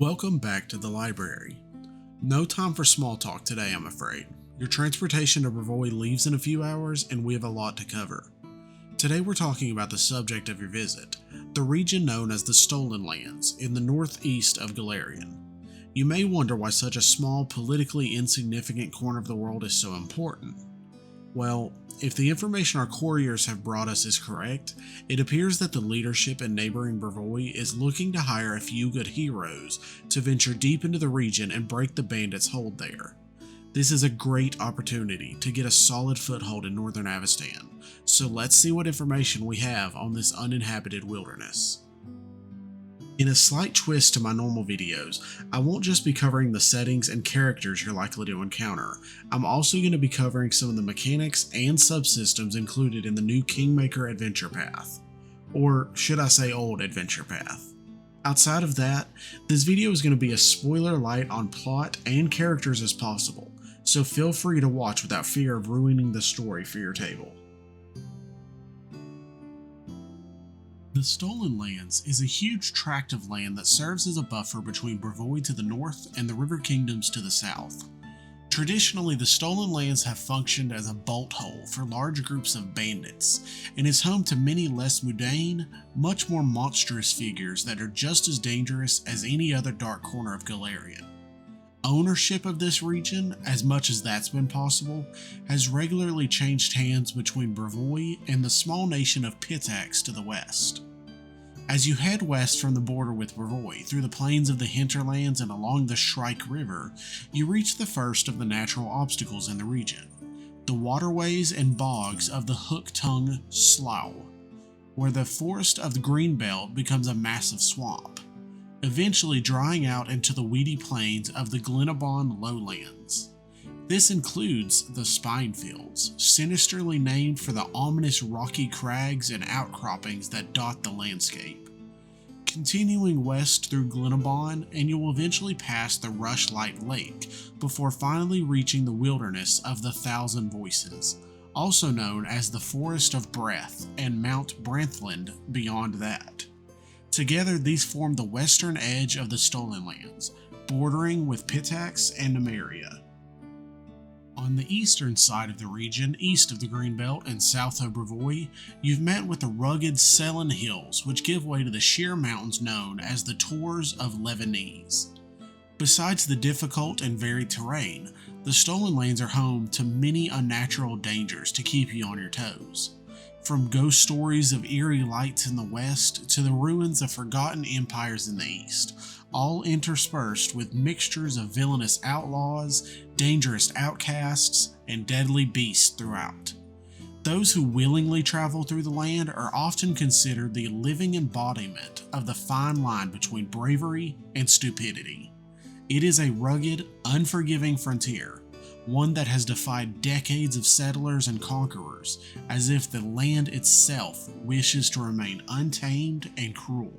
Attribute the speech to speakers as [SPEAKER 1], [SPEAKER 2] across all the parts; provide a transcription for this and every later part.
[SPEAKER 1] Welcome back to the library. No time for small talk today, I'm afraid. Your transportation to Brevoy leaves in a few hours, and we have a lot to cover. Today we're talking about the subject of your visit, the region known as the Stolen Lands in the northeast of Galarian. You may wonder why such a small, politically insignificant corner of the world is so important. Well, if the information our couriers have brought us is correct, it appears that the leadership in neighboring Brevoy is looking to hire a few good heroes to venture deep into the region and break the bandits' hold there. This is a great opportunity to get a solid foothold in northern Avistan, so let's see what information we have on this uninhabited wilderness. In a slight twist to my normal videos, I won't just be covering the settings and characters you're likely to encounter. I'm also going to be covering some of the mechanics and subsystems included in the new Kingmaker Adventure Path. Or should I say old Adventure Path. Outside of that, this video is going to be as spoiler light on plot and characters as possible, so feel free to watch without fear of ruining the story for your table. The Stolen Lands is a huge tract of land that serves as a buffer between Brevoy to the north and the River Kingdoms to the south. Traditionally, the Stolen Lands have functioned as a bolt hole for large groups of bandits, and is home to many less mundane, much more monstrous figures that are just as dangerous as any other dark corner of Galarian. Ownership of this region, as much as that's been possible, has regularly changed hands between Brevoy and the small nation of Pitax to the west. As you head west from the border with Brevoy through the plains of the hinterlands and along the Shrike River, you reach the first of the natural obstacles in the region, the waterways and bogs of the Hook-Tongue Slough, where the forest of the Greenbelt becomes a massive swamp, eventually drying out into the weedy plains of the Glenabon lowlands. This includes the Spinefields, sinisterly named for the ominous rocky crags and outcroppings that dot the landscape. Continuing west through Glenabon, and you will eventually pass the Rushlight Lake before finally reaching the wilderness of the Thousand Voices, also known as the Forest of Breath and Mount Branthland beyond that. Together, these form the western edge of the Stolen Lands, bordering with Pitax and Nemeria. On the eastern side of the region, east of the Greenbelt and south of Brevoy, you've met with the rugged Sellen Hills, which give way to the sheer mountains known as the Tors of Lebanese. Besides the difficult and varied terrain, the Stolen Lands are home to many unnatural dangers to keep you on your toes. From ghost stories of eerie lights in the west to the ruins of forgotten empires in the east, all interspersed with mixtures of villainous outlaws, dangerous outcasts, and deadly beasts throughout. Those who willingly travel through the land are often considered the living embodiment of the fine line between bravery and stupidity. It is a rugged, unforgiving frontier, one that has defied decades of settlers and conquerors, as if the land itself wishes to remain untamed and cruel.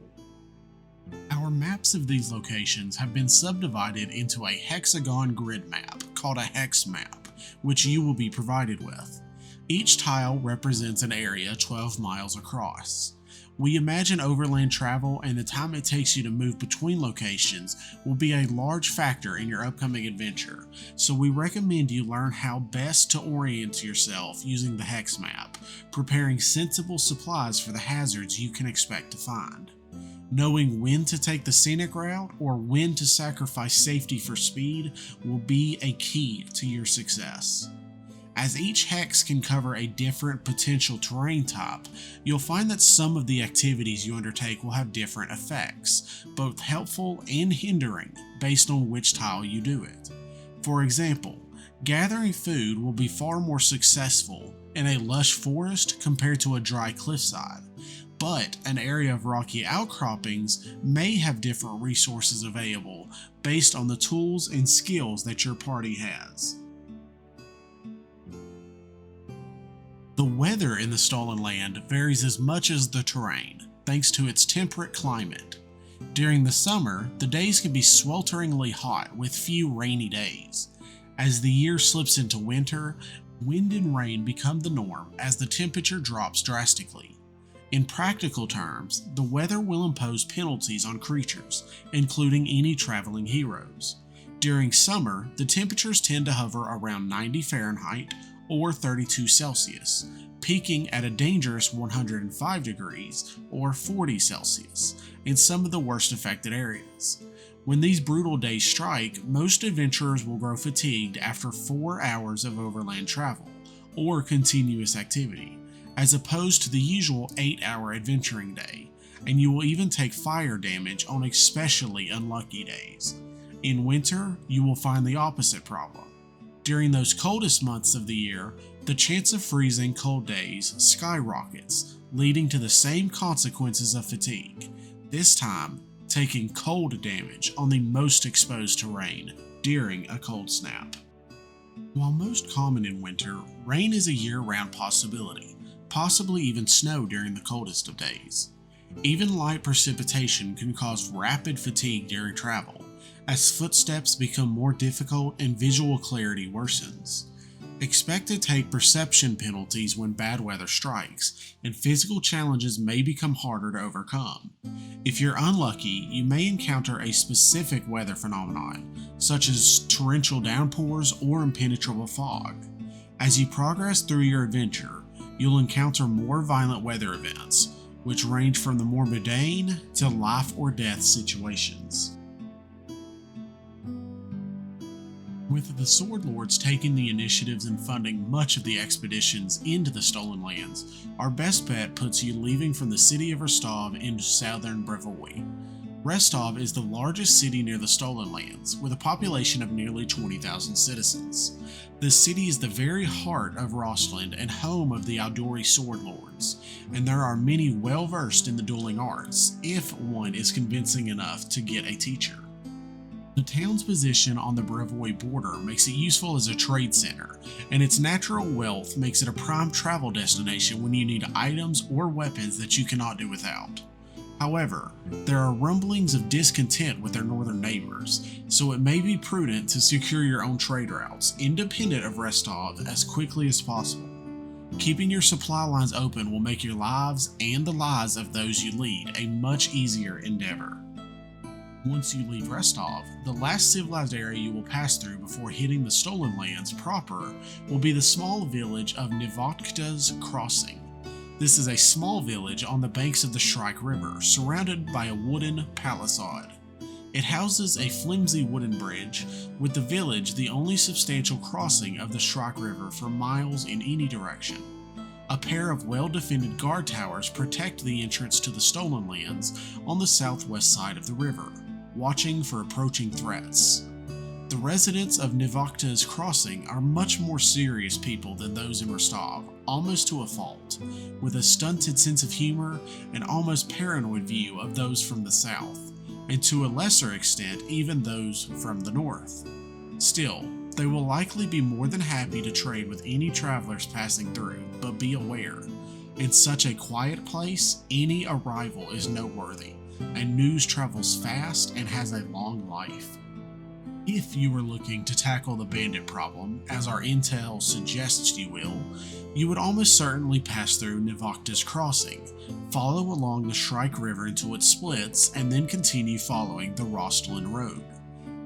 [SPEAKER 1] Our maps of these locations have been subdivided into a hexagon grid map called a hex map, which you will be provided with. Each tile represents an area 12 miles across. We imagine overland travel and the time it takes you to move between locations will be a large factor in your upcoming adventure, so we recommend you learn how best to orient yourself using the hex map, preparing sensible supplies for the hazards you can expect to find. Knowing when to take the scenic route or when to sacrifice safety for speed will be a key to your success. As each hex can cover a different potential terrain type, you'll find that some of the activities you undertake will have different effects, both helpful and hindering, based on which tile you do it. For example, gathering food will be far more successful in a lush forest compared to a dry cliffside, but an area of rocky outcroppings may have different resources available based on the tools and skills that your party has. The weather in the Stolen Land varies as much as the terrain, thanks to its temperate climate. During the summer, the days can be swelteringly hot with few rainy days. As the year slips into winter, wind and rain become the norm as the temperature drops drastically. In practical terms, the weather will impose penalties on creatures, including any traveling heroes. During summer, the temperatures tend to hover around 90 Fahrenheit or 32 Celsius, peaking at a dangerous 105 degrees or 40 Celsius in some of the worst affected areas. When these brutal days strike, most adventurers will grow fatigued after 4 hours of overland travel or continuous activity, as opposed to the usual 8-hour adventuring day, and you will even take fire damage on especially unlucky days. In winter, you will find the opposite problem. During those coldest months of the year, the chance of freezing cold days skyrockets, leading to the same consequences of fatigue, this time taking cold damage on the most exposed terrain during a cold snap. While most common in winter, rain is a year-round possibility, possibly even snow during the coldest of days. Even light precipitation can cause rapid fatigue during travel, as footsteps become more difficult and visual clarity worsens. Expect to take perception penalties when bad weather strikes, and physical challenges may become harder to overcome. If you're unlucky, you may encounter a specific weather phenomenon, such as torrential downpours or impenetrable fog. As you progress through your adventure, you'll encounter more violent weather events, which range from the more mundane to life or death situations. With the Sword Lords taking the initiatives and funding much of the expeditions into the Stolen Lands, our best bet puts you leaving from the city of Rostov into southern Brevoy. Rostov is the largest city near the Stolen Lands, with a population of nearly 20,000 citizens. The city is the very heart of Rostland and home of the Aldori Sword Lords, and there are many well-versed in the dueling arts, if one is convincing enough to get a teacher. The town's position on the Brevoy border makes it useful as a trade center, and its natural wealth makes it a prime travel destination when you need items or weapons that you cannot do without. However, there are rumblings of discontent with their northern neighbors, so it may be prudent to secure your own trade routes, independent of Rostov, as quickly as possible. Keeping your supply lines open will make your lives and the lives of those you lead a much easier endeavor. Once you leave Rostov, the last civilized area you will pass through before hitting the Stolen Lands proper will be the small village of Nivotkta's Crossing. This is a small village on the banks of the Shrike River, surrounded by a wooden palisade. It houses a flimsy wooden bridge, with the village the only substantial crossing of the Shrike River for miles in any direction. A pair of well-defended guard towers protect the entrance to the Stolen Lands on the southwest side of the river, watching for approaching threats. The residents of Nivotkta's Crossing are much more serious people than those in Rostov, almost to a fault, with a stunted sense of humor and almost paranoid view of those from the south, and to a lesser extent even those from the north. Still, they will likely be more than happy to trade with any travelers passing through, but be aware, in such a quiet place, any arrival is noteworthy, and news travels fast and has a long life. If you are looking to tackle the bandit problem, as our intel suggests you will, you would almost certainly pass through Nivotkta's Crossing, follow along the Shrike River until it splits, and then continue following the Rostland Road.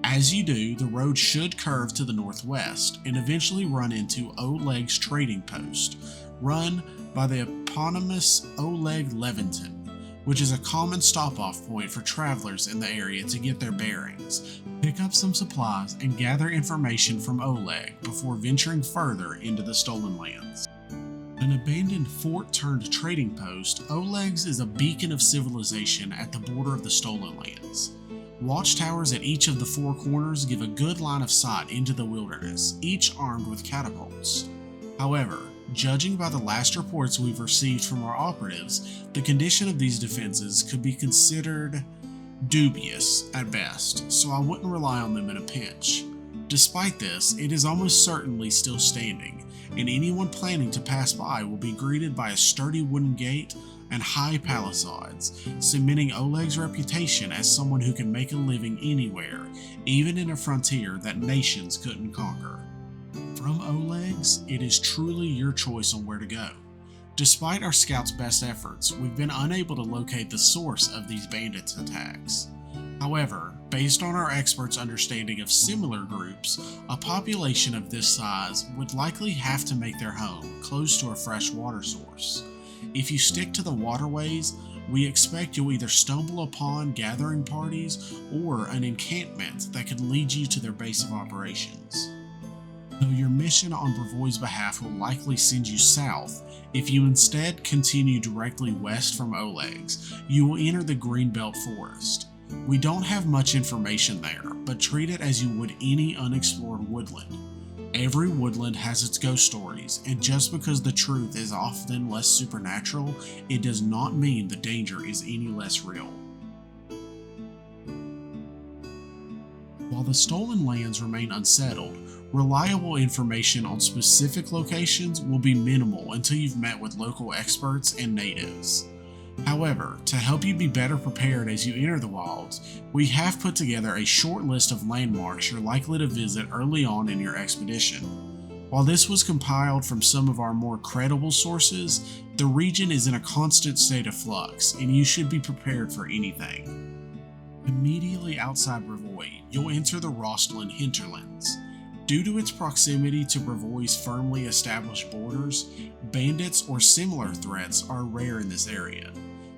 [SPEAKER 1] As you do, the road should curve to the northwest and eventually run into Oleg's trading post, run by the eponymous Oleg Leventon, which is a common stop-off point for travelers in the area to get their bearings, pick up some supplies, and gather information from Oleg before venturing further into the Stolen Lands. An abandoned fort-turned-trading post, Oleg's is a beacon of civilization at the border of the Stolen Lands. Watchtowers at each of the four corners give a good line of sight into the wilderness, each armed with catapults. However, judging by the last reports we've received from our operatives, the condition of these defenses could be considered dubious at best, so I wouldn't rely on them in a pinch. Despite this, it is almost certainly still standing, and anyone planning to pass by will be greeted by a sturdy wooden gate and high palisades, cementing Oleg's reputation as someone who can make a living anywhere, even in a frontier that nations couldn't conquer. From Oleg's, it is truly your choice on where to go. Despite our scouts' best efforts, we've been unable to locate the source of these bandits' attacks. However, based on our experts' understanding of similar groups, a population of this size would likely have to make their home close to a fresh water source. If you stick to the waterways, we expect you'll either stumble upon gathering parties or an encampment that could lead you to their base of operations. Though your mission on Brevoy's behalf will likely send you south, if you instead continue directly west from Oleg's, you will enter the Greenbelt Forest. We don't have much information there, but treat it as you would any unexplored woodland. Every woodland has its ghost stories, and just because the truth is often less supernatural, it does not mean the danger is any less real. While the stolen lands remain unsettled, reliable information on specific locations will be minimal until you've met with local experts and natives. However, to help you be better prepared as you enter the wilds, we have put together a short list of landmarks you're likely to visit early on in your expedition. While this was compiled from some of our more credible sources, the region is in a constant state of flux, and you should be prepared for anything. Immediately outside Brevoy, you'll enter the Rostland hinterlands. Due to its proximity to Brevoy's firmly established borders, bandits or similar threats are rare in this area.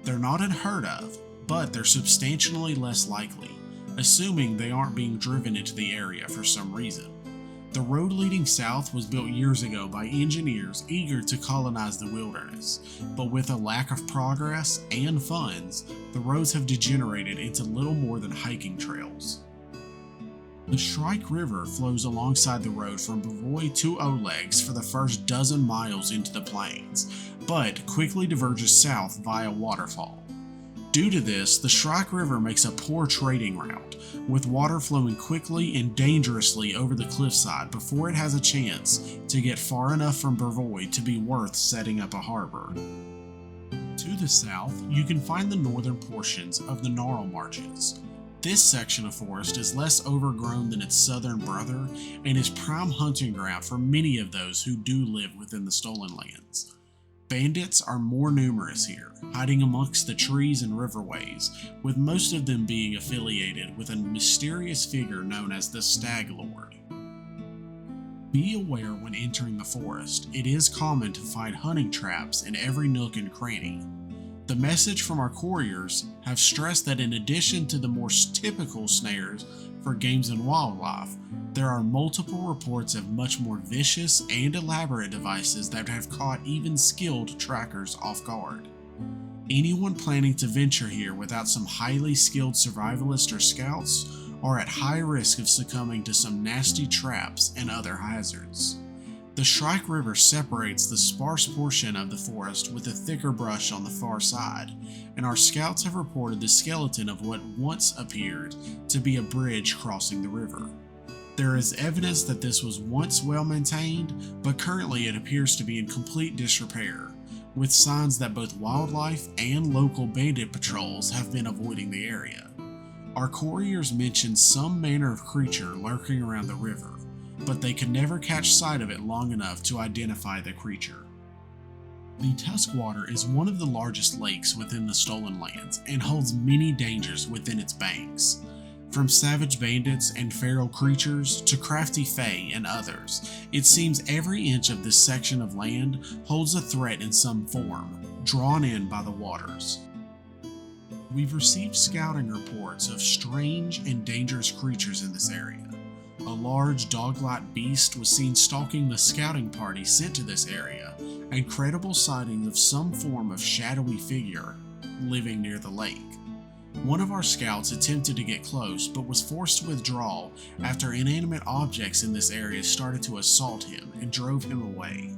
[SPEAKER 1] They're not unheard of, but they're substantially less likely, assuming they aren't being driven into the area for some reason. The road leading south was built years ago by engineers eager to colonize the wilderness, but with a lack of progress and funds, the roads have degenerated into little more than hiking trails. The Shrike River flows alongside the road from Brevoy to Oleg's for the first dozen miles into the plains, but quickly diverges south via waterfall. Due to this, the Shrike River makes a poor trading route, with water flowing quickly and dangerously over the cliffside before it has a chance to get far enough from Brevoy to be worth setting up a harbor. To the south, you can find the northern portions of the Gnarl Marshes. This section of forest is less overgrown than its southern brother and is prime hunting ground for many of those who do live within the stolen lands. Bandits are more numerous here, hiding amongst the trees and riverways, with most of them being affiliated with a mysterious figure known as the Stag Lord. Be aware when entering the forest, it is common to find hunting traps in every nook and cranny. The message from our couriers have stressed that in addition to the more typical snares for games and wildlife, there are multiple reports of much more vicious and elaborate devices that have caught even skilled trackers off guard. Anyone planning to venture here without some highly skilled survivalists or scouts are at high risk of succumbing to some nasty traps and other hazards. The Shrike River separates the sparse portion of the forest with a thicker brush on the far side, and our scouts have reported the skeleton of what once appeared to be a bridge crossing the river. There is evidence that this was once well maintained, but currently it appears to be in complete disrepair, with signs that both wildlife and local bandit patrols have been avoiding the area. Our couriers mentioned some manner of creature lurking around the river, but they could never catch sight of it long enough to identify the creature. The Tuskwater is one of the largest lakes within the Stolen Lands and holds many dangers within its banks. From savage bandits and feral creatures to crafty fae and others, it seems every inch of this section of land holds a threat in some form, drawn in by the waters. We've received scouting reports of strange and dangerous creatures in this area. A large dog-like beast was seen stalking the scouting party sent to this area, and credible sightings of some form of shadowy figure living near the lake. One of our scouts attempted to get close but was forced to withdraw after inanimate objects in this area started to assault him and drove him away.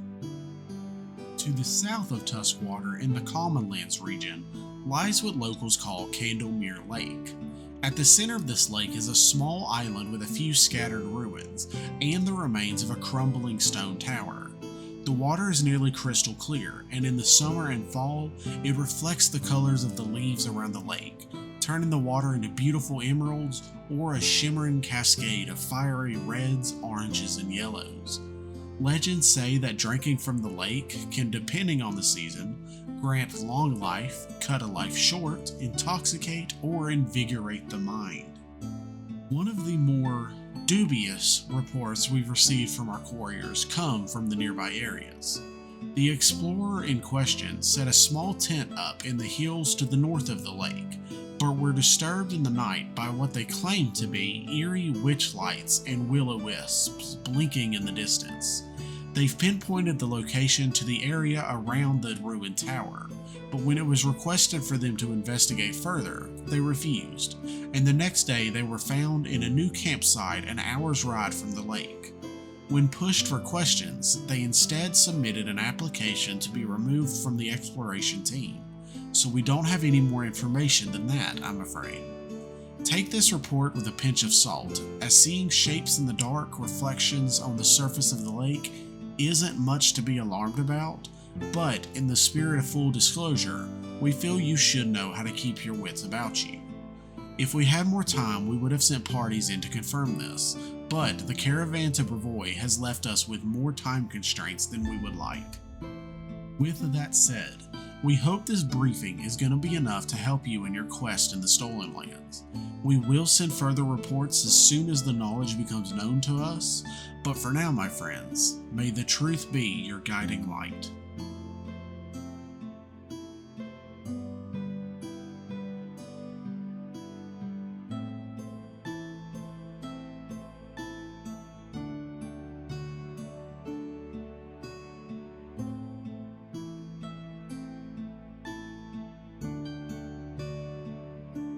[SPEAKER 1] To the south of Tuskwater in the Commonlands region lies what locals call Candlemere Lake. At the center of this lake is a small island with a few scattered ruins and the remains of a crumbling stone tower. The water is nearly crystal clear, and in the summer and fall, it reflects the colors of the leaves around the lake, turning the water into beautiful emeralds or a shimmering cascade of fiery reds, oranges, and yellows. Legends say that drinking from the lake can, depending on the season, grant long life, cut a life short, intoxicate, or invigorate the mind. One of the more dubious reports we've received from our couriers come from the nearby areas. The explorer in question set a small tent up in the hills to the north of the lake, but were disturbed in the night by what they claimed to be eerie witch lights and will-o'-wisps blinking in the distance. They've pinpointed the location to the area around the ruined tower, but when it was requested for them to investigate further, they refused, and the next day they were found in a new campsite an hour's ride from the lake. When pushed for questions, they instead submitted an application to be removed from the exploration team, so we don't have any more information than that, I'm afraid. Take this report with a pinch of salt, as seeing shapes in the dark reflections on the surface of the lake isn't much to be alarmed about, but in the spirit of full disclosure, we feel you should know how to keep your wits about you. If we had more time, we would have sent parties in to confirm this, but the caravan to Brevoy has left us with more time constraints than we would like. With that said, we hope this briefing is going to be enough to help you in your quest in the Stolen Lands. We will send further reports as soon as the knowledge becomes known to us, but for now, my friends, may the truth be your guiding light.